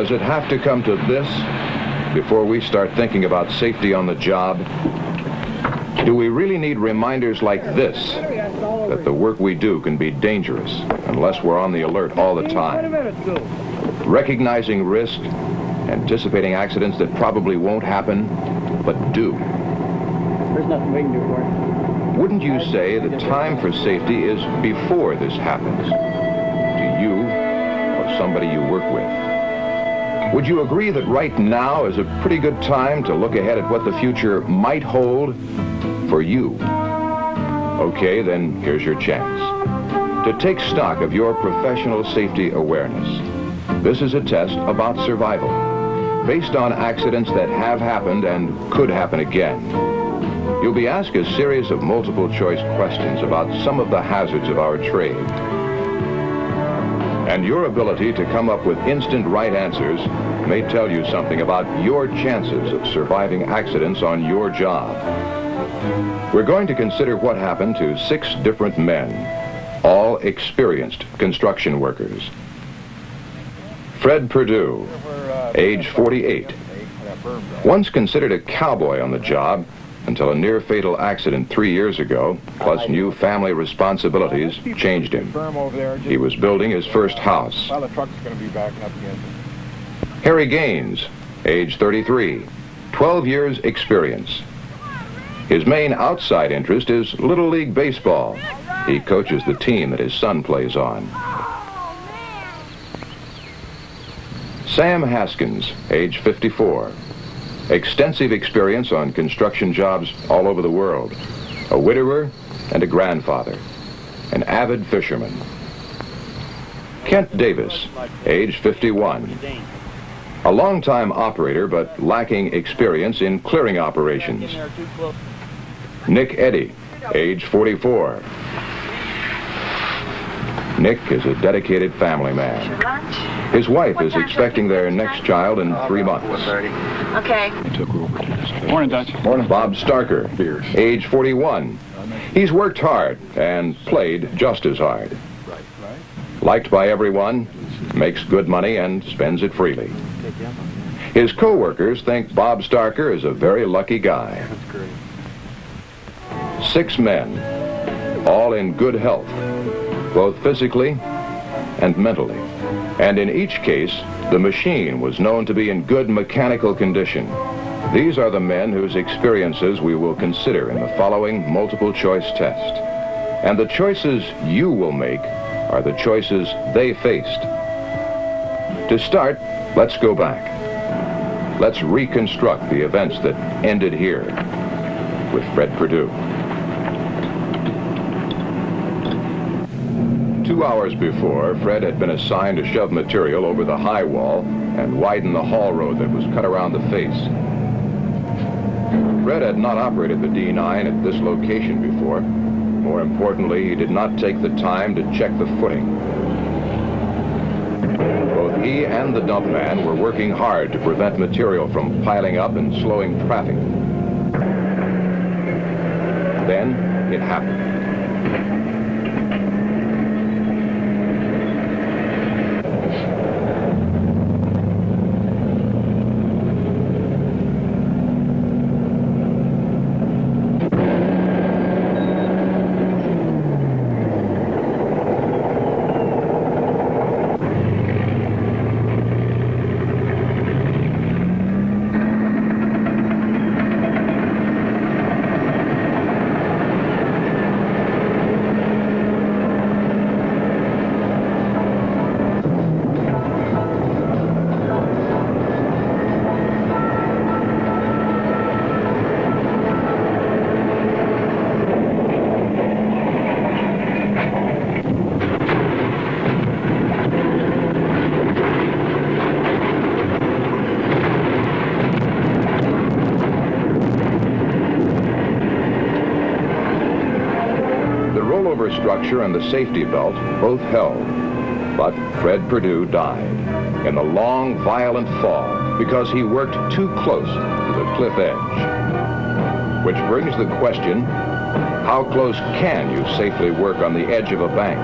Does it have to come to this before we start thinking about safety on the job? Do we really need reminders like this that the work we do can be dangerous unless we're on the alert all the time? Recognizing risk, anticipating accidents that probably won't happen, but do. There's nothing we can do for it. Wouldn't you say the time for safety is before this happens? To you or somebody you work with? Would you agree that right now is a pretty good time to look ahead at what the future might hold for you? Okay, then here's your chance to take stock of your professional safety awareness. This is a test about survival, based on accidents that have happened and could happen again. You'll be asked a series of multiple choice questions about some of the hazards of our trade. And your ability to come up with instant right answers may tell you something about your chances of surviving accidents on your job. We're going to consider what happened to 6 different men, all experienced construction workers. Fred Perdue, age 48, once considered a cowboy on the job until a near-fatal accident 3 years ago, plus new family responsibilities, changed him. He was building his first house. Harry Gaines, age 33, 12 years experience. His main outside interest is Little League Baseball. He coaches the team that his son plays on. Sam Haskins, age 54. Extensive experience on construction jobs all over the world. A widower and a grandfather. An avid fisherman. Kent Davis, age 51. A longtime operator but lacking experience in clearing operations. Nick Eddy, age 44. Nick is a dedicated family man. His wife is expecting their next child in 3 months. Okay. Morning, Dutch. Morning. Bob Starker, age 41. He's worked hard and played just as hard. Liked by everyone, makes good money and spends it freely. His co-workers think Bob Starker is a very lucky guy. 6 men, all in good health, both physically and mentally. And in each case, the machine was known to be in good mechanical condition. These are the men whose experiences we will consider in the following multiple choice test. And the choices you will make are the choices they faced. To start, let's go back. Let's reconstruct the events that ended here with Fred Perdue. 2 hours before, Fred had been assigned to shove material over the high wall and widen the haul road that was cut around the face. Fred had not operated the D9 at this location before. More importantly, he did not take the time to check the footing. Both he and the dump man were working hard to prevent material from piling up and slowing traffic. Then it happened. Structure and the safety belt both held, but Fred Perdue died in a long, violent fall because he worked too close to the cliff edge. Which brings the question, how close can you safely work on the edge of a bank?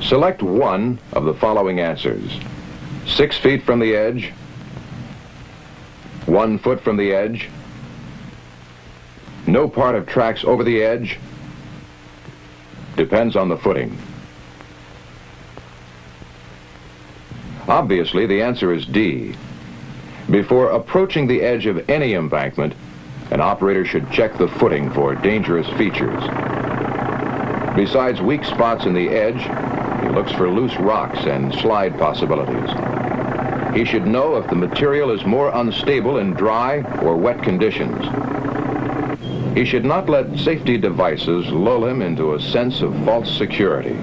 Select one of the following answers. 6 feet from the edge, 1 foot from the edge, no part of tracks over the edge, depends on the footing. Obviously, the answer is D. Before approaching the edge of any embankment, an operator should check the footing for dangerous features. Besides weak spots in the edge, he looks for loose rocks and slide possibilities. He should know if the material is more unstable in dry or wet conditions. He should not let safety devices lull him into a sense of false security.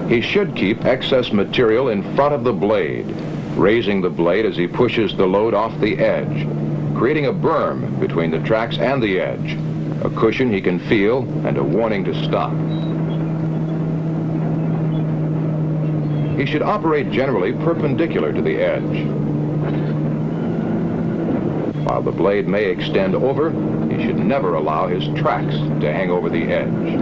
He should keep excess material in front of the blade, raising the blade as he pushes the load off the edge, creating a berm between the tracks and the edge, a cushion he can feel and a warning to stop. He should operate generally perpendicular to the edge. While the blade may extend over, he should never allow his tracks to hang over the edge.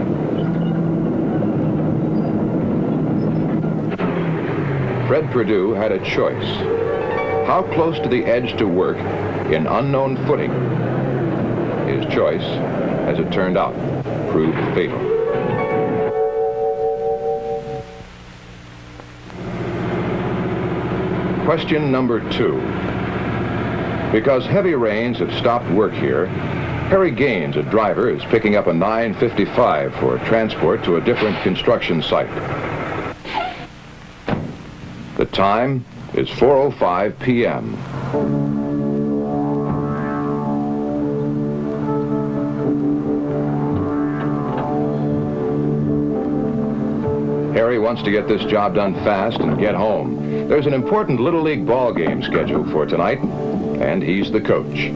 Fred Perdue had a choice. How close to the edge to work in unknown footing? His choice, as it turned out, proved fatal. Question number 2. Because heavy rains have stopped work here, Harry Gaines, a driver, is picking up a 955 for transport to a different construction site. The time is 4:05 p.m. Harry wants to get this job done fast and get home. There's an important Little League ball game scheduled for tonight, and he's the coach.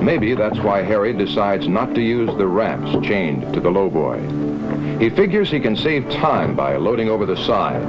Maybe that's why Harry decides not to use the ramps chained to the lowboy. He figures he can save time by loading over the side.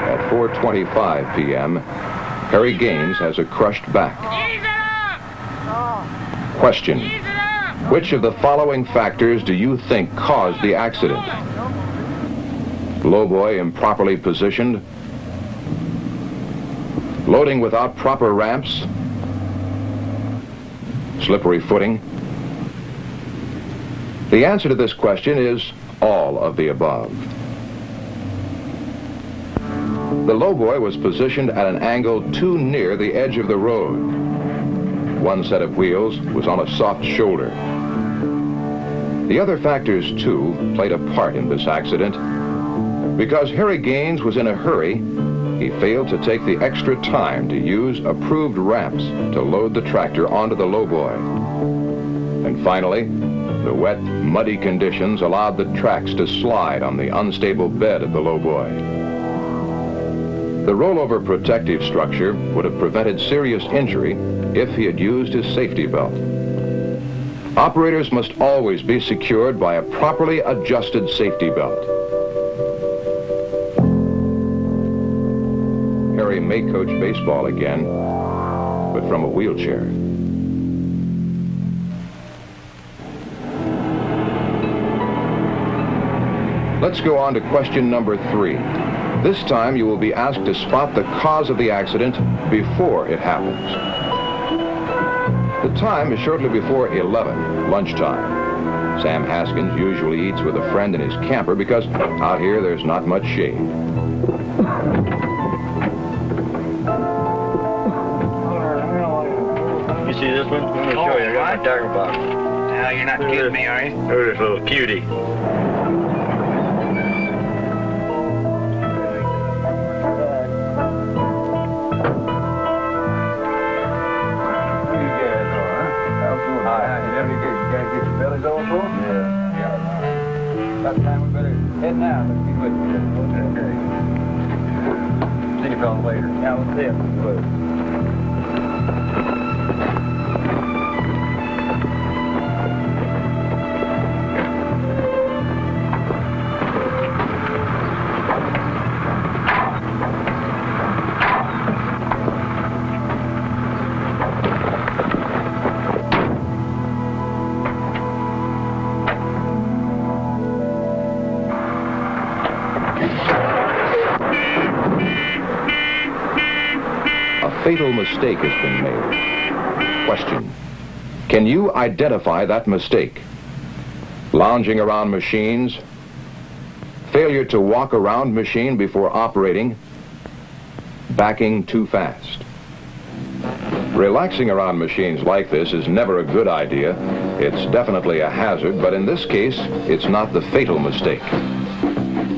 At 4:25 p.m., Harry Gaines has a crushed back. Question: which of the following factors do you think caused the accident? Lowboy improperly positioned, loading without proper ramps, slippery footing? The answer to this question is all of the above. The lowboy was positioned at an angle too near the edge of the road. One set of wheels was on a soft shoulder. The other factors, too, played a part in this accident. Because Harry Gaines was in a hurry, he failed to take the extra time to use approved ramps to load the tractor onto the lowboy. And finally, the wet, muddy conditions allowed the tracks to slide on the unstable bed of the lowboy. The rollover protective structure would have prevented serious injury if he had used his safety belt. Operators must always be secured by a properly adjusted safety belt. Harry may coach baseball again, but from a wheelchair. Let's go on to question number 3. This time you will be asked to spot the cause of the accident before it happens. The time is shortly before 11, lunchtime. Sam Haskins usually eats with a friend in his camper because out here there's not much shade. You see this one? Let me show you. I got my tackle box. Now, you're not kidding me, are you? Look at this little cutie. Head now. Let's be with you. Okay. See you fellas later. Yeah, we'll see you. A fatal mistake has been made. Question: can you identify that mistake? Lounging around machines, failure to walk around machine before operating, backing too fast. Relaxing around machines like this is never a good idea. It's definitely a hazard, but in this case, it's not the fatal mistake.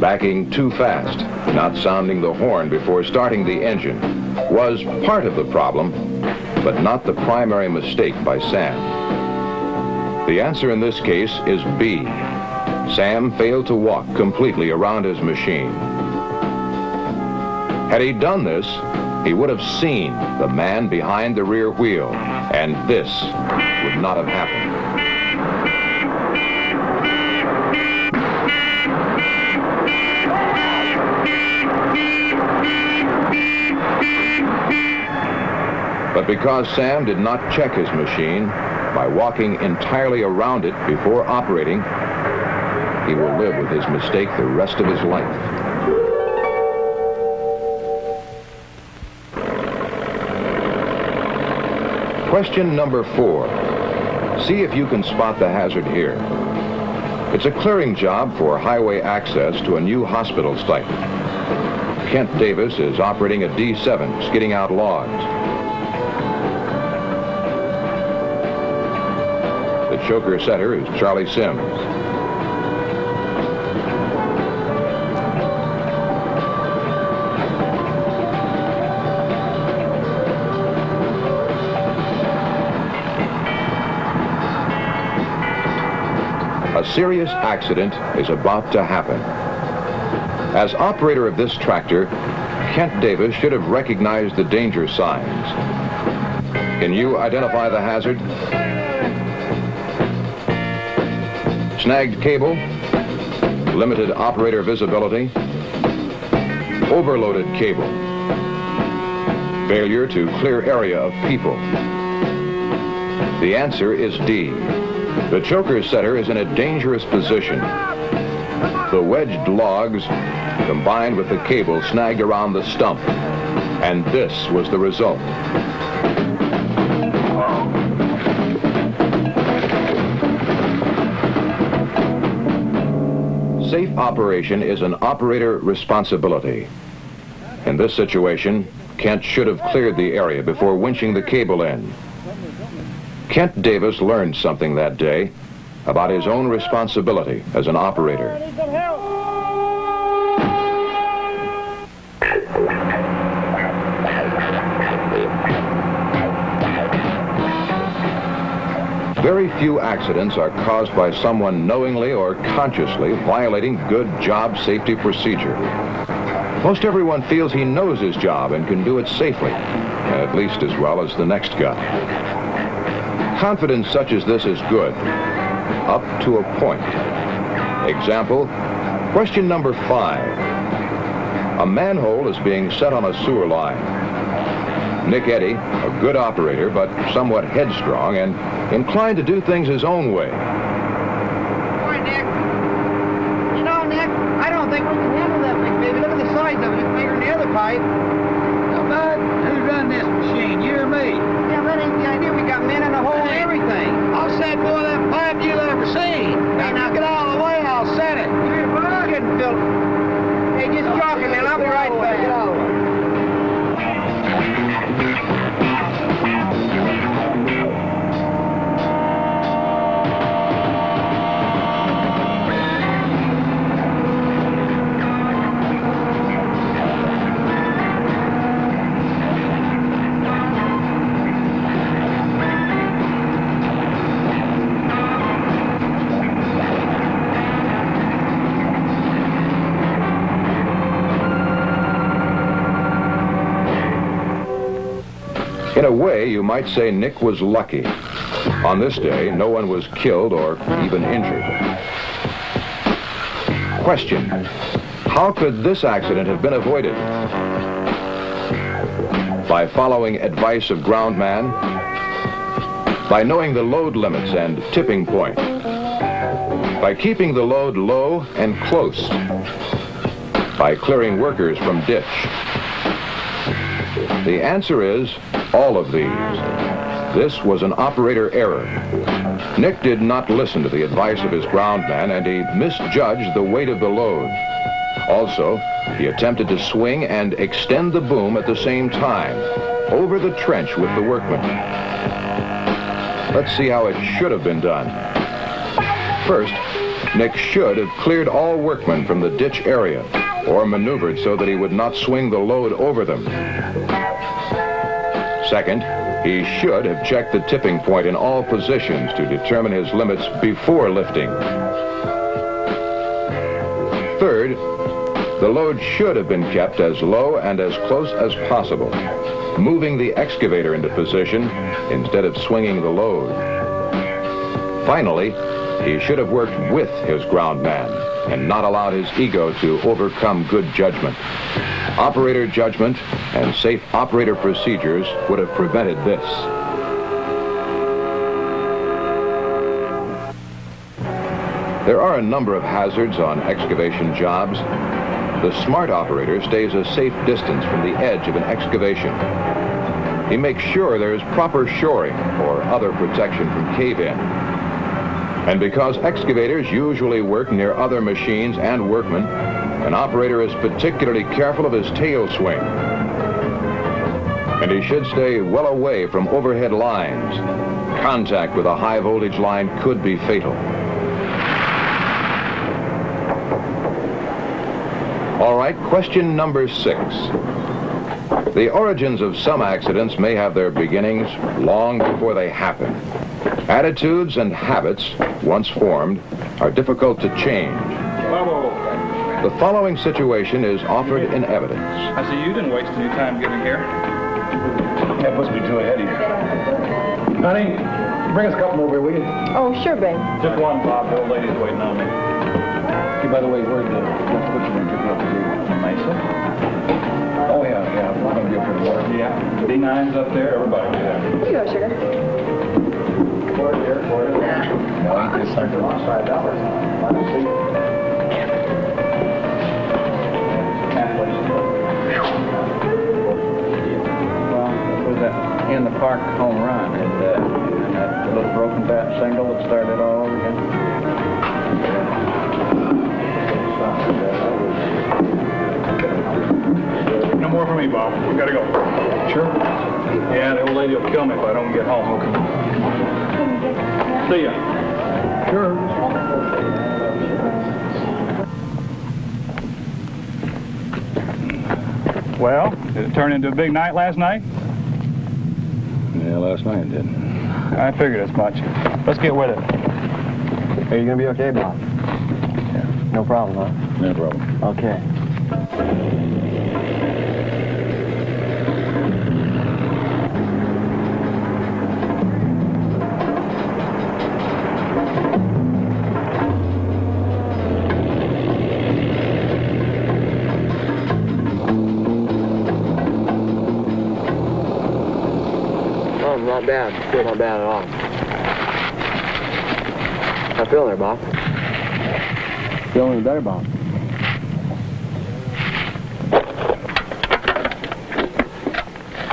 Backing too fast, not sounding the horn before starting the engine, was part of the problem, but not the primary mistake by Sam. The answer in this case is B. Sam failed to walk completely around his machine. Had he done this, he would have seen the man behind the rear wheel, and this would not have happened. But because Sam did not check his machine by walking entirely around it before operating, he will live with his mistake the rest of his life. Question number 4. See if you can spot the hazard here. It's a clearing job for highway access to a new hospital site. Kent Davis is operating a D7, skidding out logs. The choker setter is Charlie Sims. A serious accident is about to happen. As operator of this tractor, Kent Davis should have recognized the danger signs. Can you identify the hazard? Snagged cable, limited operator visibility, overloaded cable, failure to clear area of people. The answer is D. The choker setter is in a dangerous position. The wedged logs combined with the cable snagged around the stump, and this was the result. Safe operation is an operator responsibility. In this situation, Kent should have cleared the area before winching the cable in. Kent Davis learned something that day about his own responsibility as an operator. Very few accidents are caused by someone knowingly or consciously violating good job safety procedure. Most everyone feels he knows his job and can do it safely, at least as well as the next guy. Confidence such as this is good, up to a point. Example, question number 5. A manhole is being set on a sewer line. Nick Eddy, a good operator, but somewhat headstrong and inclined to do things his own way. Boy, Nick. You know, Nick, I don't think we can handle that thing, baby. Look at the size of it. It's bigger than the other pipe. Now, Bud, who's run this machine, you or me? Yeah, that ain't the idea. We got men in the hole and everything. I'll say, boy, that pipe you've ever seen. Hey, now get out of the way, I'll set it. You're getting filthy. Hey, just jock him, man. I'll be right back. Get out of the way. In a way, you might say Nick was lucky. On this day, no one was killed or even injured. Question: how could this accident have been avoided? By following advice of groundman, by knowing the load limits and tipping point, by keeping the load low and close, by clearing workers from ditch. The answer is all of these. This was an operator error. Nick did not listen to the advice of his groundman, and he misjudged the weight of the load. Also, he attempted to swing and extend the boom at the same time, over the trench with the workmen. Let's see how it should have been done. First, Nick should have cleared all workmen from the ditch area, or maneuvered so that he would not swing the load over them. Second, he should have checked the tipping point in all positions to determine his limits before lifting. Third, the load should have been kept as low and as close as possible, moving the excavator into position instead of swinging the load. Finally, he should have worked with his groundman and not allowed his ego to overcome good judgment. Operator judgment and safe operator procedures would have prevented this. There are a number of hazards on excavation jobs. The smart operator stays a safe distance from the edge of an excavation. He makes sure there is proper shoring or other protection from cave-in. And because excavators usually work near other machines and workmen, an operator is particularly careful of his tail swing. And he should stay well away from overhead lines. Contact with a high voltage line could be fatal. All right, question number 6. The origins of some accidents may have their beginnings long before they happen. Attitudes and habits, once formed, are difficult to change. The following situation is offered in evidence. I see you didn't waste any time getting here. That must be too ahead of you. Honey, bring us a couple over, will you? Oh, sure, babe. Just one, Bob. The old lady's waiting on me. Hey, by the way, where's the what you going to pick up today? Mesa? Oh, yeah. We're going to be up here tomorrow. Yeah. D9's up there. Everybody do that. Here you go, sugar. No, it's like In the park home run, and that little broken bat single that started all over again. No more for me, Bob. We gotta go. Sure. Yeah, the old lady will kill me if I don't get home. See ya. Sure. Well, did it turn into a big night last night? Yeah, last night it did. I figured as much. Let's get with it. Are you gonna be okay, Bob? Yeah. No problem, huh? No problem. Okay. Not bad. Still not bad at all. How you feeling there, Bob? Feeling better, Bob?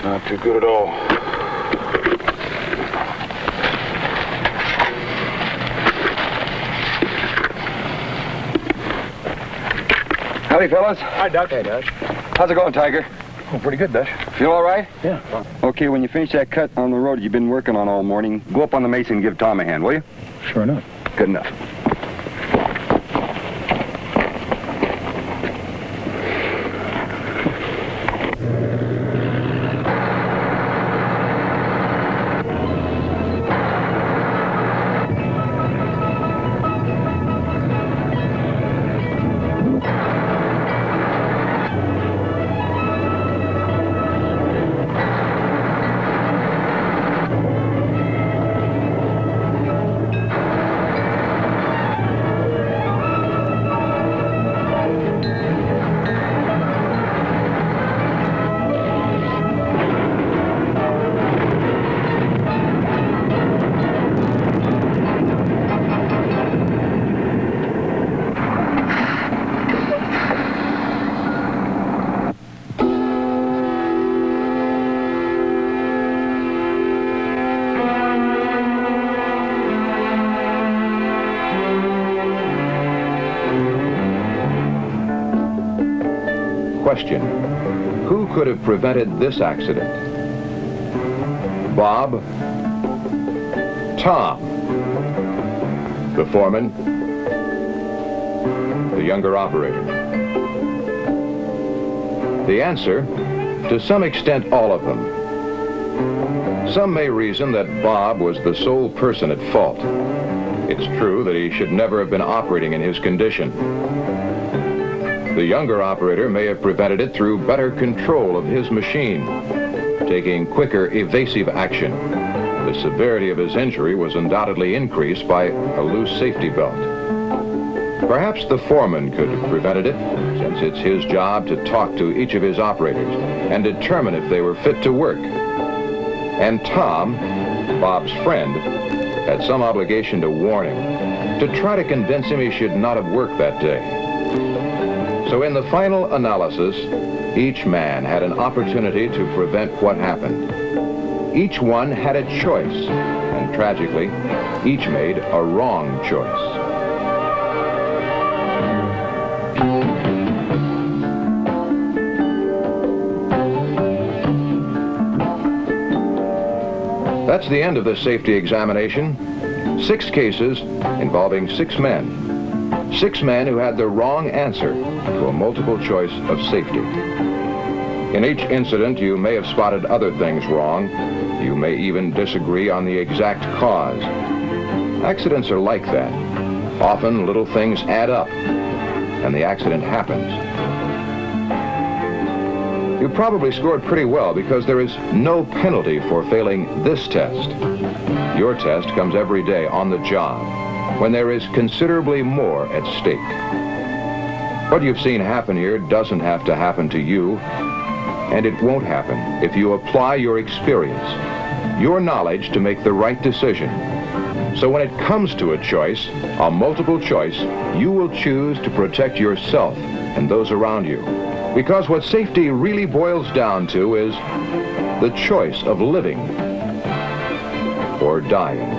Not too good at all. Howdy, fellas. Hi, Dutch. Hey, Dutch. How's it going, Tiger? Oh, pretty good, Dutch. Feel all right? Yeah. Okay, when you finish that cut on the road you've been working on all morning, go up on the mesa and give Tom a hand, will you? Sure enough. Good enough. Question: who could have prevented this accident? Bob? Tom? The foreman? The younger operator? The answer? To some extent, all of them. Some may reason that Bob was the sole person at fault. It's true that he should never have been operating in his condition. The younger operator may have prevented it through better control of his machine, taking quicker evasive action. The severity of his injury was undoubtedly increased by a loose safety belt. Perhaps the foreman could have prevented it, since it's his job to talk to each of his operators and determine if they were fit to work. And Tom, Bob's friend, had some obligation to warn him, to try to convince him he should not have worked that day. So in the final analysis, each man had an opportunity to prevent what happened. Each one had a choice, and tragically, each made a wrong choice. That's the end of the safety examination. 6 cases involving 6 men. 6 men who had the wrong answer to a multiple choice of safety. In each incident, you may have spotted other things wrong. You may even disagree on the exact cause. Accidents are like that. Often little things add up, and the accident happens. You probably scored pretty well because there is no penalty for failing this test. Your test comes every day on the job, when there is considerably more at stake. What you've seen happen here doesn't have to happen to you, and it won't happen if you apply your experience, your knowledge to make the right decision. So when it comes to a choice, a multiple choice, you will choose to protect yourself and those around you. Because what safety really boils down to is the choice of living or dying.